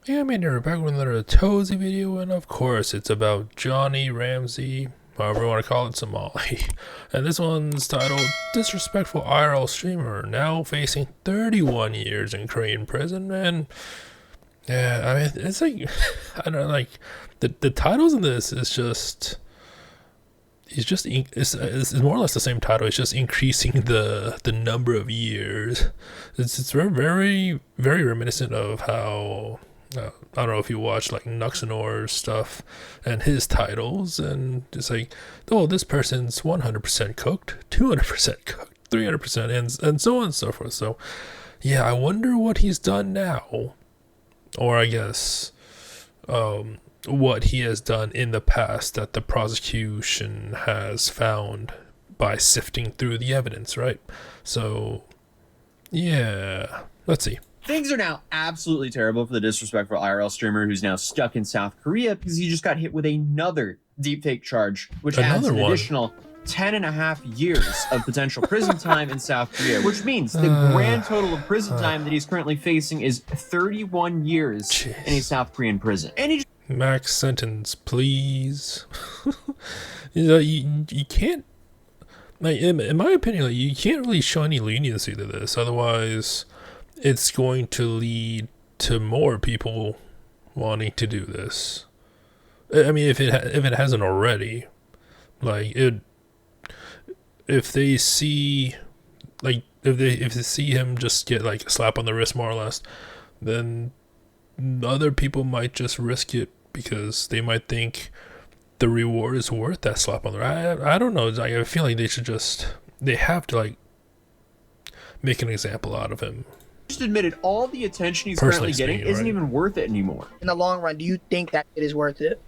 Yeah, I mean, we're back with another Atozy video, and of course, it's about Johnny Ramsey, however you want to call it, Somali. And this one's titled Disrespectful IRL Streamer, now facing 31 years in Korean prison. And yeah, I mean, it's like, I don't know, like, the titles in this is just. It's more or less the same title. It's just increasing the number of years. It's very very very reminiscent of how I don't know if you watch like Nuxanor's stuff and his titles, and it's like, oh, this person's 100% cooked, 200% cooked, 300%, and so on and so forth. So yeah, I wonder what he's done now, or I guess what he has done in the past that the prosecution has found by sifting through the evidence, right? So yeah, let's see. Things are now absolutely terrible for the disrespectful IRL streamer who's now stuck in South Korea because he just got hit with another deepfake charge, which adds an additional 10.5 years of potential prison time in South Korea, which means the grand total of prison time that he's currently facing is 31 years in a South Korean prison. And he max sentence, please. you can't, like, in my opinion, like, you can't really show any leniency to this, otherwise it's going to lead to more people wanting to do this. I mean, if it hasn't already, like, if they see, like, if they see him just get like a slap on the wrist more or less, then other people might just risk it because they might think the reward is worth that slap on the wrist. I don't know. I feel like they have to like make an example out of him. Just admitted all the attention he's currently getting isn't even worth it anymore. In the long run, do you think that it is worth it?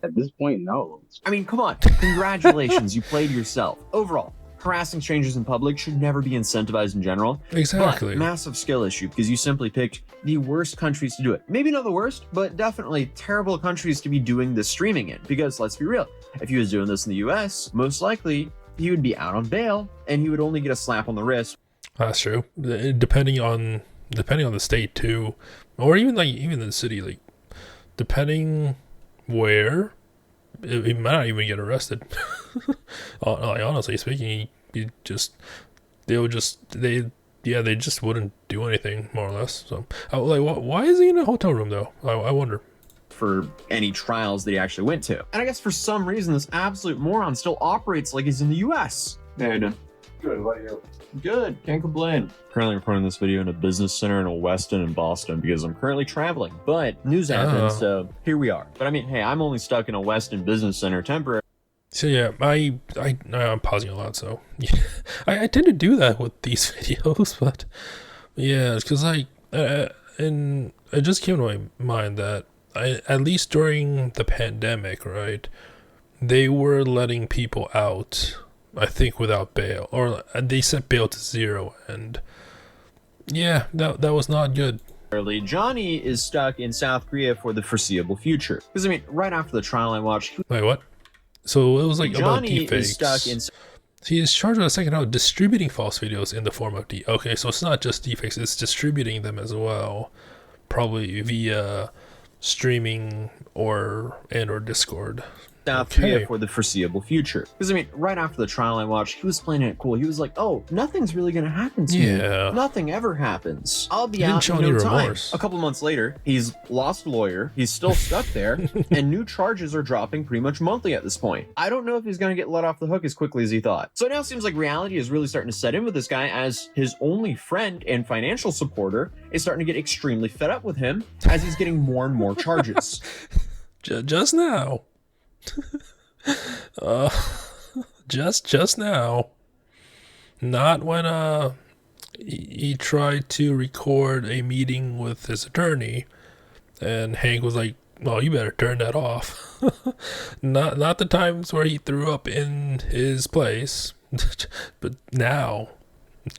At this point, no. I mean, come on. Congratulations, you played yourself. Overall, harassing strangers in public should never be incentivized in general. Exactly. But massive skill issue because you simply picked the worst countries to do it. Maybe not the worst, but definitely terrible countries to be doing this streaming in. Because let's be real, if he was doing this in the US, most likely he would be out on bail and he would only get a slap on the wrist. That's true. Depending on the state too, or even the city, like depending where, he might not even get arrested. Like, honestly speaking, they just wouldn't do anything, more or less. So like, why is he in a hotel room though? I wonder. For any trials that he actually went to. And I guess for some reason this absolute moron still operates like he's in the US. Yeah, I know. Good, what about you? Good, can't complain. Currently recording this video in a business center in a Weston in Boston because I'm currently traveling, but news happened, so here we are. But I mean, hey, I'm only stuck in a Weston business center temporary. So yeah, I'm pausing a lot, so yeah. I tend to do that with these videos, but yeah, it's because and it just came to my mind that at least during the pandemic, right, they were letting people out, I think, without bail, or they set bail to 0, and yeah, that was not good. Johnny is stuck in South Korea for the foreseeable future. Because I mean, right after the trial I watched. Wait, what? So it was like Johnny about deepfakes. Is stuck in. He is charged with a second out distributing false videos in the form of Okay, so it's not just deepfakes; it's distributing them as well, probably via streaming or Discord. South Korea for the foreseeable future. Because I mean, right after the trial I watched, he was playing it cool. He was like, "Oh, nothing's really gonna happen to me. Nothing ever happens. I'll be out in no time." A couple months later, he's lost a lawyer. He's still stuck there, and new charges are dropping pretty much monthly at this point. I don't know if he's gonna get let off the hook as quickly as he thought. So it now seems like reality is really starting to set in with this guy, as his only friend and financial supporter is starting to get extremely fed up with him as he's getting more and more charges. Just now. Just now, not when he tried to record a meeting with his attorney, and Hank was like, "Well, you better turn that off." not the times where he threw up in his place, but now.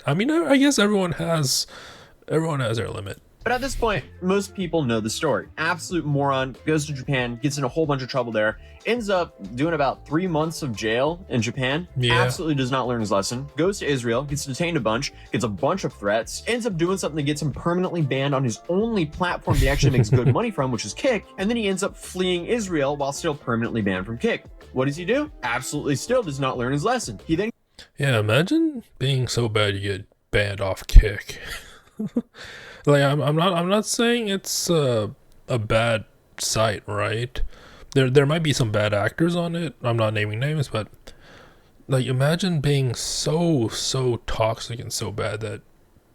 I mean, I guess everyone has their limit. But at this point, most people know the story. Absolute moron, goes to Japan, gets in a whole bunch of trouble there, ends up doing about 3 months of jail in Japan, absolutely does not learn his lesson, goes to Israel, gets detained a bunch, gets a bunch of threats, ends up doing something that gets him permanently banned on his only platform he actually makes good money from, which is Kick, and then he ends up fleeing Israel while still permanently banned from Kick. What does he do? Absolutely still does not learn his lesson. He then... Yeah, imagine being so bad you get banned off Kick. Like, I'm not saying it's a bad site, right? There might be some bad actors on it. I'm not naming names, but like, imagine being so toxic and so bad that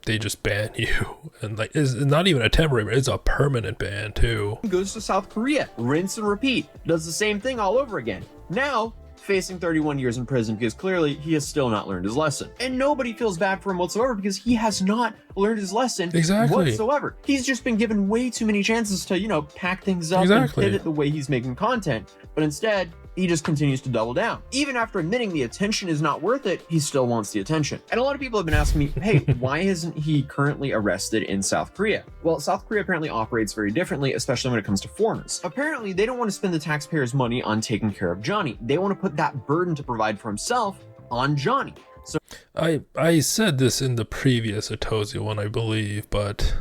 they just ban you, and like, it's not even a temporary, but it's a permanent ban too. Goes to South Korea, rinse and repeat, does the same thing all over again. Now facing 31 years in prison because clearly he has still not learned his lesson. And nobody feels bad for him whatsoever because he has not learned his lesson whatsoever. He's just been given way too many chances to, you know, pack things up and pivot the way he's making content. But instead, he just continues to double down. Even after admitting the attention is not worth it, he still wants the attention. And a lot of people have been asking me, hey, why isn't he currently arrested in South Korea? Well, South Korea apparently operates very differently, especially when it comes to foreigners. Apparently, they don't want to spend the taxpayers' money on taking care of Johnny. They want to put that burden to provide for himself on Johnny. So I said this in the previous Atozy one, I believe, but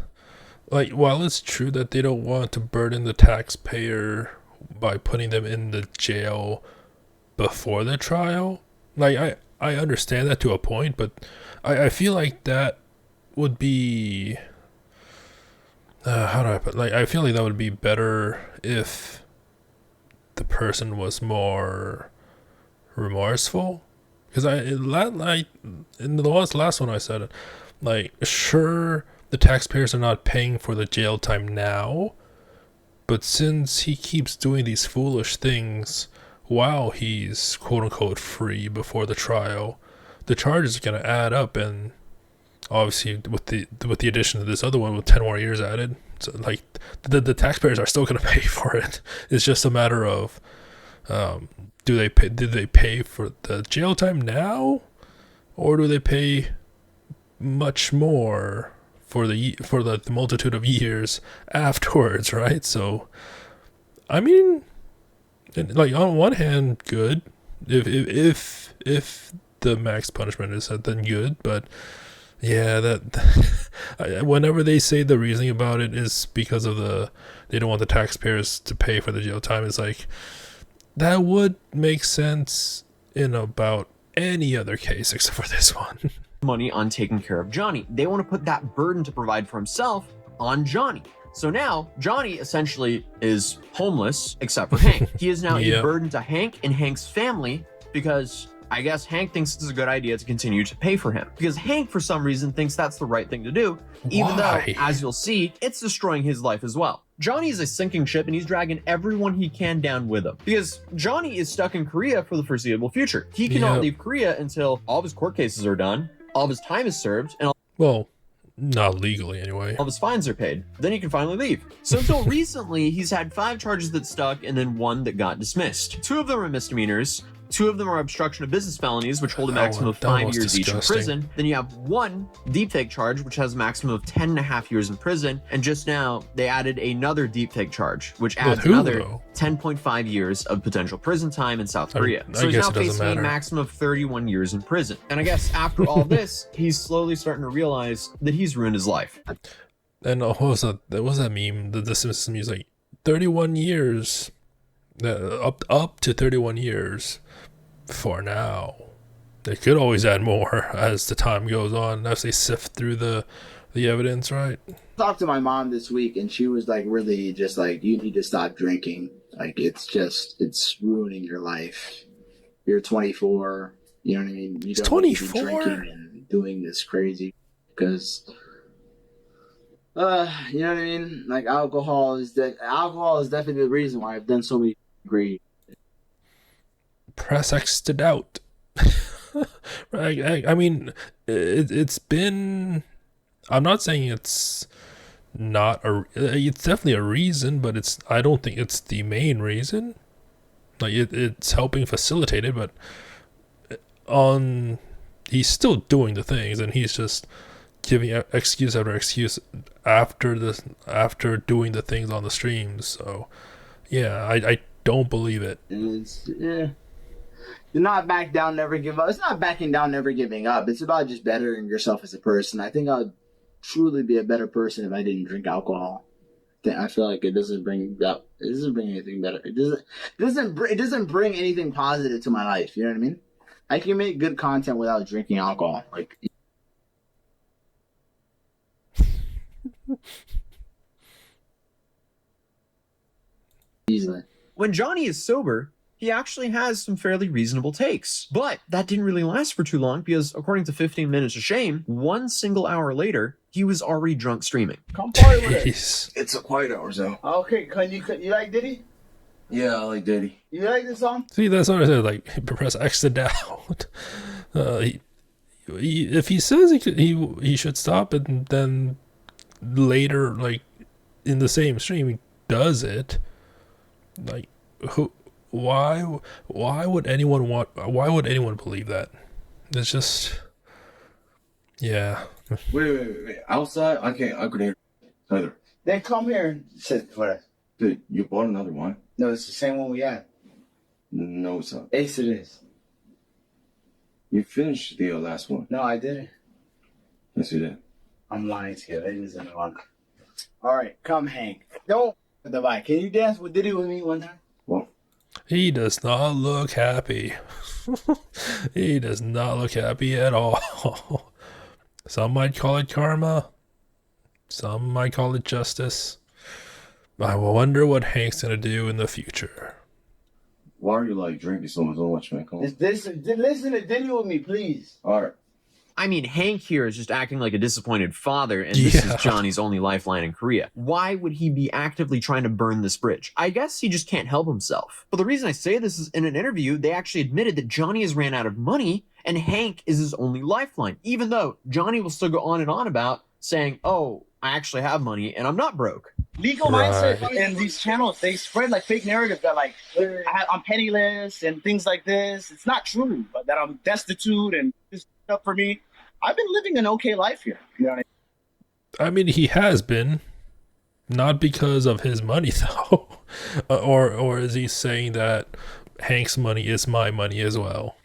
like, while it's true that they don't want to burden the taxpayer by putting them in the jail before the trial, like, I understand that to a point, but I feel like that would be how do I put, like, I feel like that would be better if the person was more remorseful, because in the last one I said it, like, sure, the taxpayers are not paying for the jail time now, but since he keeps doing these foolish things while he's quote-unquote free before the trial, the charges are going to add up, and obviously with the addition of this other one with 10 more years added, so like the taxpayers are still going to pay for it. It's just a matter of do they pay for the jail time now, or do they pay much more for the multitude of years afterwards, right? So, I mean, like, on one hand, good. If the max punishment is set, then good. But yeah, that whenever they say the reasoning about it is because of they don't want the taxpayers to pay for the jail time, it's like, that would make sense in about any other case except for this one. Money on taking care of Johnny. They want to put that burden to provide for himself on Johnny. So now Johnny essentially is homeless except for Hank. He is now a burden to Hank and Hank's family because I guess Hank thinks it's a good idea to continue to pay for him. Because Hank, for some reason, thinks that's the right thing to do, even though, as you'll see, it's destroying his life as well. Johnny is a sinking ship and he's dragging everyone he can down with him. Because Johnny is stuck in Korea for the foreseeable future. He cannot leave Korea until all of his court cases are done, all of his time is served, and well, not legally anyway, all of his fines are paid. Then he can finally leave. So until recently, he's had 5 charges that stuck and then 1 that got dismissed. 2 of them are misdemeanors. 2 of them are obstruction of business felonies, which hold a maximum of 5 years each in prison. Then you have 1 deepfake charge, which has a maximum of 10.5 years in prison. And just now, they added another deepfake charge, which adds another 10.5 years of potential prison time in South Korea. So he's now facing a maximum of 31 years in prison. And I guess after all this, he's slowly starting to realize that he's ruined his life. And what was that meme? The Simpsons music, 31 years, up to 31 years. For now, they could always add more as the time goes on, as they sift through the evidence, right? I talked to my mom this week and she was like, really just like, you need to stop drinking. Like, it's ruining your life. You're 24, you know what I mean? You don't need to be drinking and doing this crazy because you know what I mean? Like, alcohol is definitely the reason why I've done so many great. Press X to doubt. I mean, it's been, I'm not saying it's not it's definitely a reason, but I don't think it's the main reason. Like, it's helping facilitate it, but he's still doing the things, and he's just giving excuse after excuse after doing the things on the streams. So yeah, I don't believe it. You're not back down, never give up. It's not backing down, never giving up. It's about just bettering yourself as a person. I think I'd truly be a better person if I didn't drink alcohol. I feel like it doesn't bring anything better. It doesn't bring anything positive to my life. You know what I mean? I can make good content without drinking alcohol. Like easily. When Johnny is sober, he actually has some fairly reasonable takes. But that didn't really last for too long because, according to 15 Minutes of Shame, 1 single hour later, he was already drunk streaming. Come party with us. It's a quiet hour, though. Okay, you like Diddy? Yeah, I like Diddy. You like this song? See, that's what I said. Like, press X to doubt. If he says he should stop, and then later, like in the same stream, he does it. Like, why would anyone believe that? It's just, yeah. Wait. Outside, I couldn't hear either. Then come here and sit for us. Dude, you bought another one? No, it's the same one we had. No, it's not. Ace it is. You finished the last one. No, I didn't. Yes, you did. I'm lying to you. It isn't one. All right, come, Hank. Don't the bike. Can you dance with Diddy with me one time? Well, he does not look happy. He does not look happy at all. Some might call it karma. Some might call it justice. I wonder what Hank's gonna do in the future. why are you like drinking so much, man? Come on. Listen to Diddy with me, please. All right. I mean, Hank here is just acting like a disappointed father, and this is Johnny's only lifeline in Korea. Why would he be actively trying to burn this bridge? I guess he just can't help himself. But the reason I say this is in an interview, they actually admitted that Johnny has ran out of money, and Hank is his only lifeline, even though Johnny will still go on and on about saying, oh, I actually have money, and I'm not broke. Legal mindset and these channels, they spread like fake narrative that like I'm penniless and things like this. It's not true, but that I'm destitute and this stuff for me. I've been living an okay life here. You know what I mean, he has been, not because of his money though, or is he saying that Hank's money is my money as well?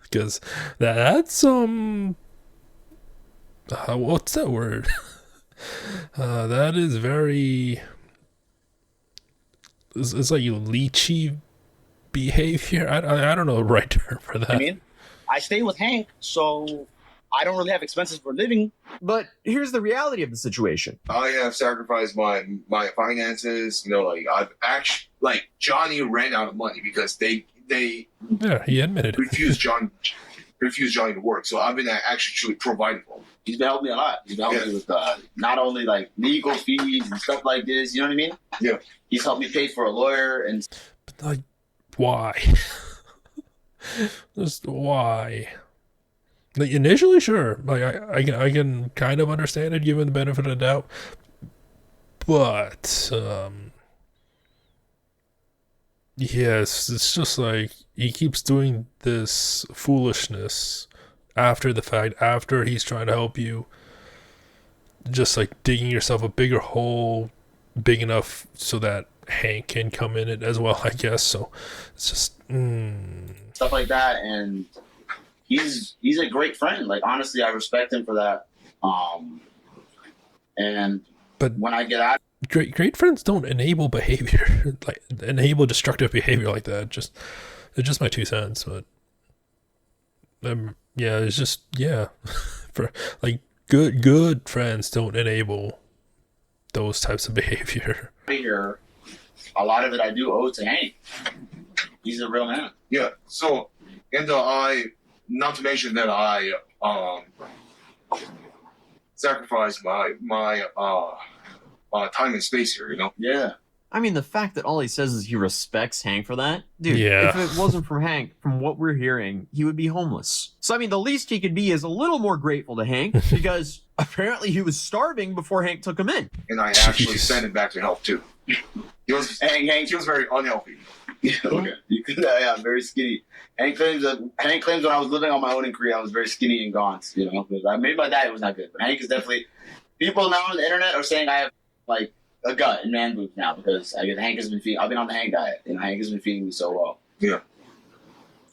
Because that's what's that word? That is very. It's like leechy behavior. I don't know the right term for that. I mean, I stay with Hank, so I don't really have expenses for living. But here's the reality of the situation. I have sacrificed my finances. You know, like I've actually, like Johnny ran out of money because they he admitted refused Johnny to work. So I've been actually providing for him. He's been helping me a lot. He's been helping me with not only like legal fees and stuff like this. You know what I mean? Yeah. He's helped me pay for a lawyer and. But like, why? Just why? Like initially, sure. Like I can kind of understand it, given the benefit of the doubt. But yes, it's just like he keeps doing this foolishness after the fact, after he's trying to help you, just like digging yourself a bigger hole, big enough so that Hank can come in it as well, I guess. So it's just stuff like that, and he's a great friend. Like honestly, I respect him for that. But when I get out, great friends don't enable behavior, like enable destructive behavior like that. It's just my 2 cents, but yeah, it's just for like good friends don't enable those types of behavior. Here, a lot of it I do owe to Hank. He's a real man. Yeah. So, and not to mention that I sacrificed my time and space here. You know. Yeah. I mean, the fact that all he says is he respects Hank for that, dude, yeah. If it wasn't for Hank, from what we're hearing, he would be homeless. So, I mean, the least he could be is a little more grateful to Hank, because apparently he was starving before Hank took him in. And I actually sent him back to health, too. He was very unhealthy. Okay. Yeah, I'm very skinny. Hank claims when I was living on my own in Korea, I was very skinny and gaunt, you know, because maybe my diet was not good. But Hank is definitely, people now on the internet are saying I have like a gut and man boobs now because Hank has been feeding, I've been on the Hank diet and Hank has been feeding me so well. Yeah.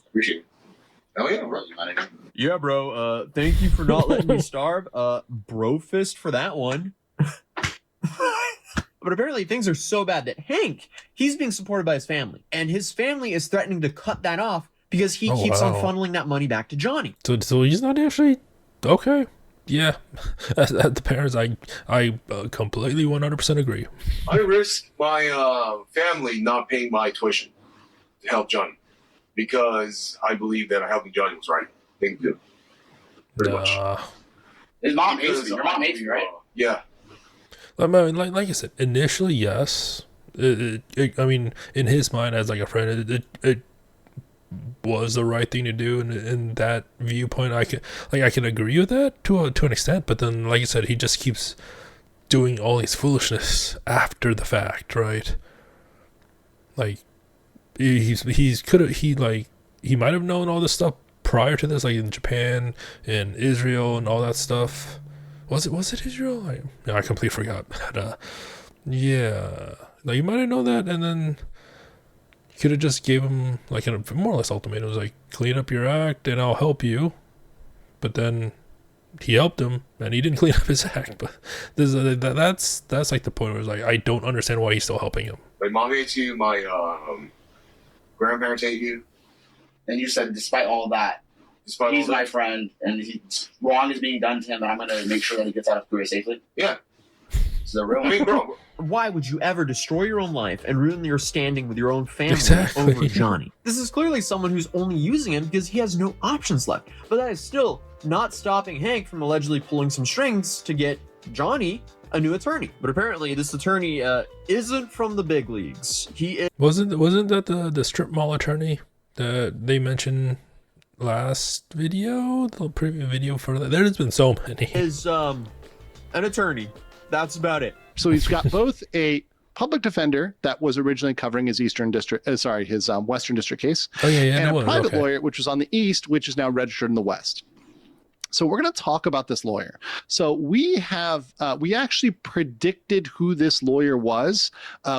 Appreciate it. Oh yeah, bro. Yeah, bro. Thank you for not letting me starve. Bro fist for that one. But apparently things are so bad that Hank, he's being supported by his family. And his family is threatening to cut that off because he keeps on funneling that money back to Johnny. So he's not actually... Okay. Yeah. As the parents, I completely 100% agree. I risk my family not paying my tuition to help Johnny because I believe that helping Johnny was right thing to do. Pretty much. His mom hates me. Your mom hates me, right? Yeah. I mean, like I said, initially, yes. I mean, in his mind, as like a friend, it was the right thing to do, and in that viewpoint, I can agree with that to an extent. But then, like I said, he just keeps doing all his foolishness after the fact, right? Like he might have known all this stuff prior to this, like in Japan and Israel and all that stuff. Was it Israel? I completely forgot. But, yeah, like you might have known that, and then you could have just gave him like a more or less ultimatum. It was like, clean up your act, and I'll help you. But then he helped him, and he didn't clean up his act. But that's like the point where it's like, I don't understand why he's still helping him. My mom hates you. My grandparents hate you. And you said, despite all that, he's my friend, and wrong is being done to him, and I'm going to make sure that he gets out of Korea safely. Yeah. It's the real bro. Why would you ever destroy your own life and ruin your standing with your own family over Johnny? This is clearly someone who's only using him because he has no options left. But that is still not stopping Hank from allegedly pulling some strings to get Johnny a new attorney. But apparently this attorney isn't from the big leagues. He is... Wasn't that the strip mall attorney that they mentioned last video, the previous video for that? There's been so many. Is an attorney. That's about it. So he's got both a public defender that was originally covering his his Western District case. Oh yeah, and a private lawyer, which was on the East, which is now registered in the West. So we're going to talk about this lawyer. So we actually predicted who this lawyer was.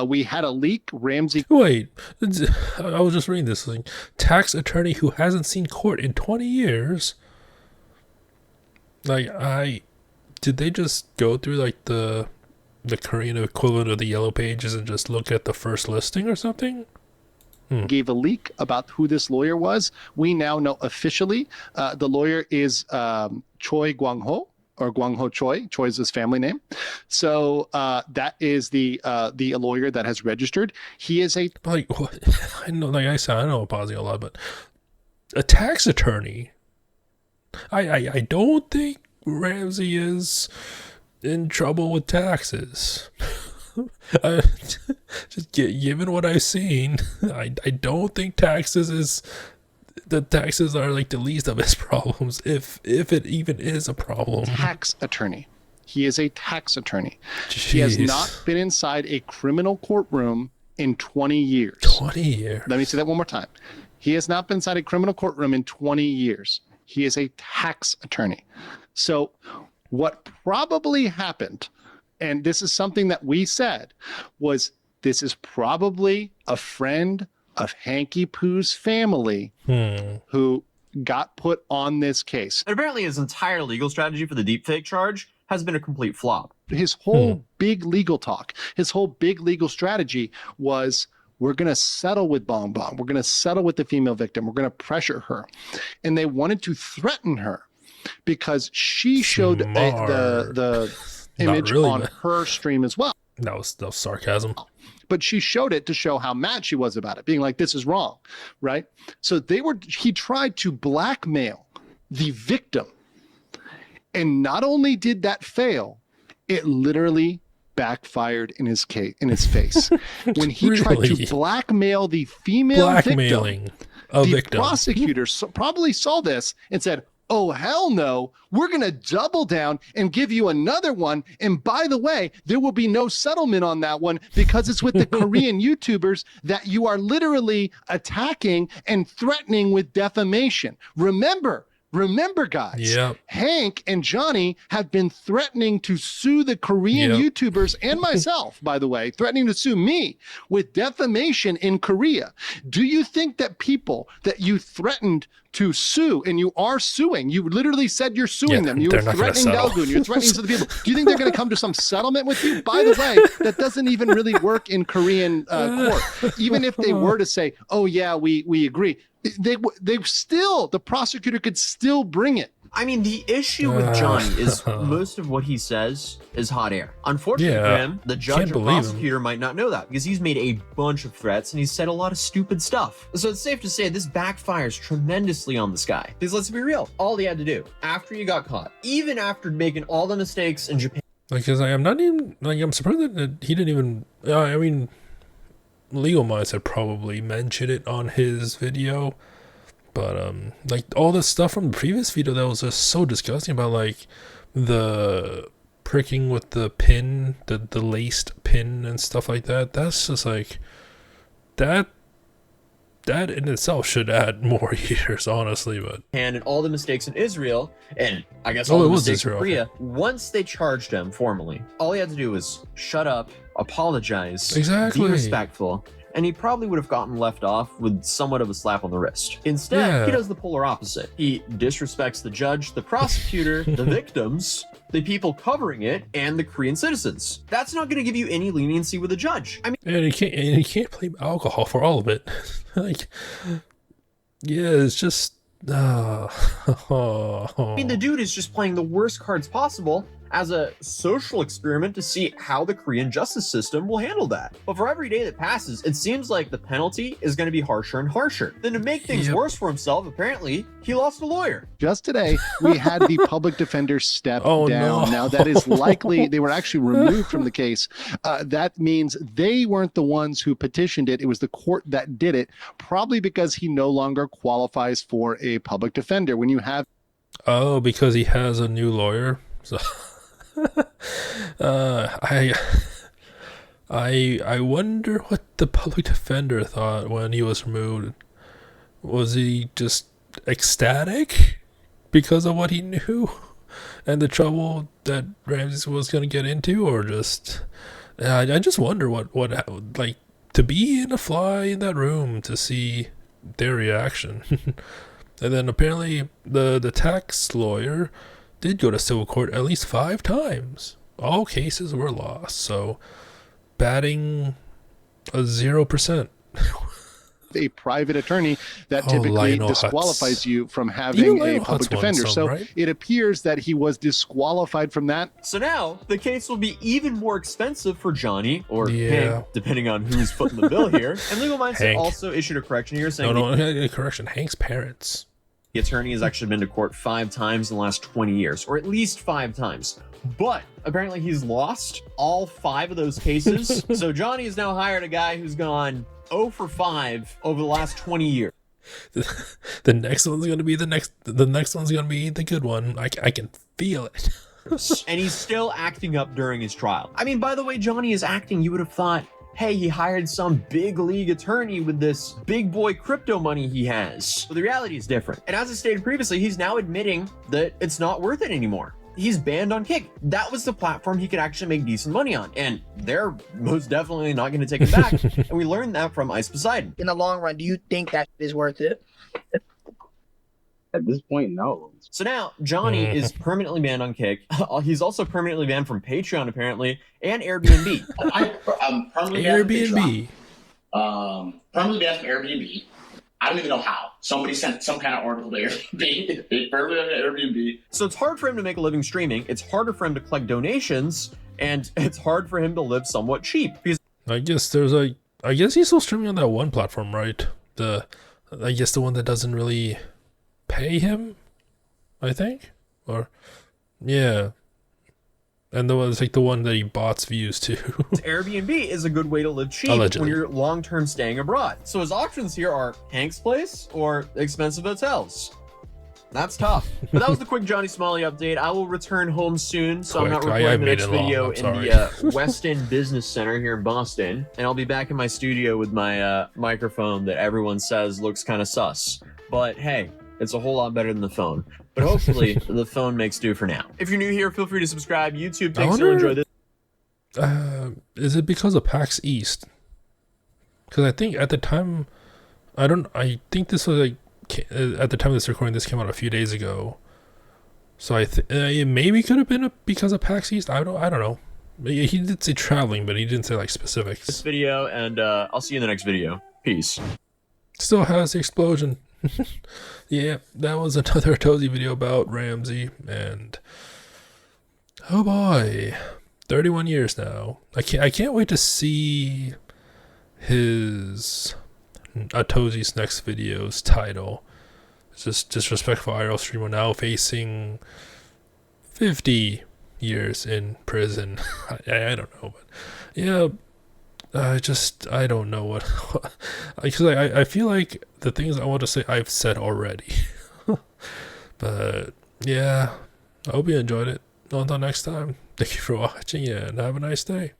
We had a leak. Ramsey. Wait, I was just reading this thing. Tax attorney who hasn't seen court in 20 years. Did they just go through like the Korean equivalent of the Yellow Pages and just look at the first listing or something? Gave a leak about who this lawyer was. We now know officially the lawyer is Choi Gwang-ho, or Gwang-ho Choi. Choi is his family name. So that is the lawyer that has registered. He is a... Like, I know, like I said, I know Atozy a lot, but a tax attorney. I don't think Ramsey is in trouble with taxes. Just given what I've seen, I don't think taxes are like the least of his problems, if it even is a problem. Tax attorney. He is a tax attorney. Jeez. He has not been inside a criminal courtroom in 20 years. 20 years. Let me say that one more time. He has not been inside a criminal courtroom in 20 years. He is a tax attorney. So what probably happened, and this is something that we said, was this is probably a friend of Hanky Poo's family who got put on this case. And apparently his entire legal strategy for the deepfake charge has been a complete flop. His whole big legal talk, his whole big legal strategy was, we're going to settle with Bong Bong. We're going to settle with the female victim. We're going to pressure her. And they wanted to threaten her because she showed the image really, on her stream as well. That was sarcasm. But she showed it to show how mad she was about it, being like, this is wrong, right? So he tried to blackmail the victim. And not only did that fail, it literally backfired in his face. When he tried to blackmail the female victim, the prosecutor probably saw this and said, oh, hell no, we're going to double down and give you another one. And by the way, there will be no settlement on that one because it's with the Korean YouTubers that you are literally attacking and threatening with defamation. Remember, guys, Hank and Johnny have been threatening to sue the Korean YouTubers and myself, by the way, threatening to sue me with defamation in Korea. Do you think that people that you threatened to sue, and you are suing, you literally said you're suing them, you're threatening Dalgoon, you're threatening other people, do you think they're going to come to some settlement with you? By the way, that doesn't even really work in Korean court. Even if they were to say, oh yeah, we agree, they still, the prosecutor could still bring it. I mean, the issue with Johnny is most of what he says is hot air. Unfortunately for him, the judge or prosecutor might not know that because he's made a bunch of threats and he's said a lot of stupid stuff. So it's safe to say this backfires tremendously on this guy. Because let's be real, all he had to do after he got caught, even after making all the mistakes in Japan. Because I'm not even, I'm surprised that he didn't even, I mean, Legal Minds had probably mentioned it on his video. But like all the stuff from the previous video that was just so disgusting about like the pricking with the pin, the laced pin and stuff like that. That's just like that in itself should add more years, honestly. But and all the mistakes in Israel, and I guess all the mistakes in Korea. Once they charged him formally, all he had to do was shut up, apologize, be respectful. And he probably would have gotten left off with somewhat of a slap on the wrist. Instead, he does the polar opposite. He disrespects the judge, the prosecutor, the victims, the people covering it, and the Korean citizens. That's not going to give you any leniency with a judge. I mean, and he can't blame alcohol for all of it. Like, yeah, it's just. I mean, the dude is just playing the worst cards possible as a social experiment to see how the Korean justice system will handle that. But for every day that passes, it seems like the penalty is going to be harsher and harsher. Then to make things worse for himself, apparently, he lost a lawyer. Just today, we had the public defender step down. No. Now, that is likely, they were actually removed from the case. That means they weren't the ones who petitioned it. It was the court that did it, probably because he no longer qualifies for a public defender. When you have... Oh, because he has a new lawyer? So... I wonder what the public defender thought when he was removed. Was he just ecstatic because of what he knew and the trouble that Ramses was going to get into, or just I just wonder what like to be in a fly in that room to see their reaction. And then apparently the tax lawyer did go to civil court at least 5 times. All cases were lost. So batting a 0%. A private attorney that typically disqualifies you from having a public defender. So it appears that he was disqualified from that. So now the case will be even more expensive for Johnny or Hank, depending on who's footing the bill here. And Legal Minds also issued a correction here saying correction. Hank's parents. The attorney has actually been to court 5 times in the last 20 years, or at least 5 times. But apparently he's lost all 5 of those cases. So Johnny has now hired a guy who's gone 0 for 5 over the last 20 years. The next one's going to be the next one's going to be the good one. I can feel it. And he's still acting up during his trial. I mean, by the way, Johnny is acting, you would have thought, hey, he hired some big league attorney with this big boy crypto money he has. But the reality is different. And as I stated previously, he's now admitting that it's not worth it anymore. He's banned on Kick. That was the platform he could actually make decent money on. And they're most definitely not going to take it back. And we learned that from Ice Poseidon. In the long run, do you think that is worth it? At this point, no. So now Johnny is permanently banned on Kick. He's also permanently banned from Patreon, apparently, and Airbnb. I'm permanently Airbnb. Permanently banned from Airbnb. I don't even know how. Somebody sent some kind of article to Airbnb. They permanently banned Airbnb. So it's hard for him to make a living streaming. It's harder for him to collect donations, and it's hard for him to live somewhat cheap. Because I guess he's still streaming on that one platform, right? The one that doesn't really pay him, I think, or yeah, and it's like the one that he bots views to. Airbnb is a good way to live cheap when you're long-term staying abroad. So his options here are Hank's place or expensive hotels. That's tough. But that was the quick Johnny Smalley update. I will return home soon, so I'm not recording the next video in the West End Business Center here in Boston. And I'll be back in my studio with my microphone that everyone says looks kind of sus. But hey, it's a whole lot better than the phone. But hopefully the phone makes do for now. If you're new here, feel free to subscribe. YouTube, thanks for enjoying this. Is it because of PAX East? Because I think at the time, I think this was like, at the time of this recording, this came out a few days ago. So it maybe could have been because of PAX East. I don't know. He did say traveling, but he didn't say like specifics. This video, and I'll see you in the next video. Peace. Still has the explosion. Yeah, that was another Atozy video about Ramsey, and oh boy, 31 years now. I can't wait to see his Atozy's next video's title. It's just disrespectful IRL streamer now facing 50 years in prison. I don't know, but yeah, I don't know what because I feel like the things I want to say I've said already. But yeah, I hope you enjoyed it. Until next time, thank you for watching and have a nice day.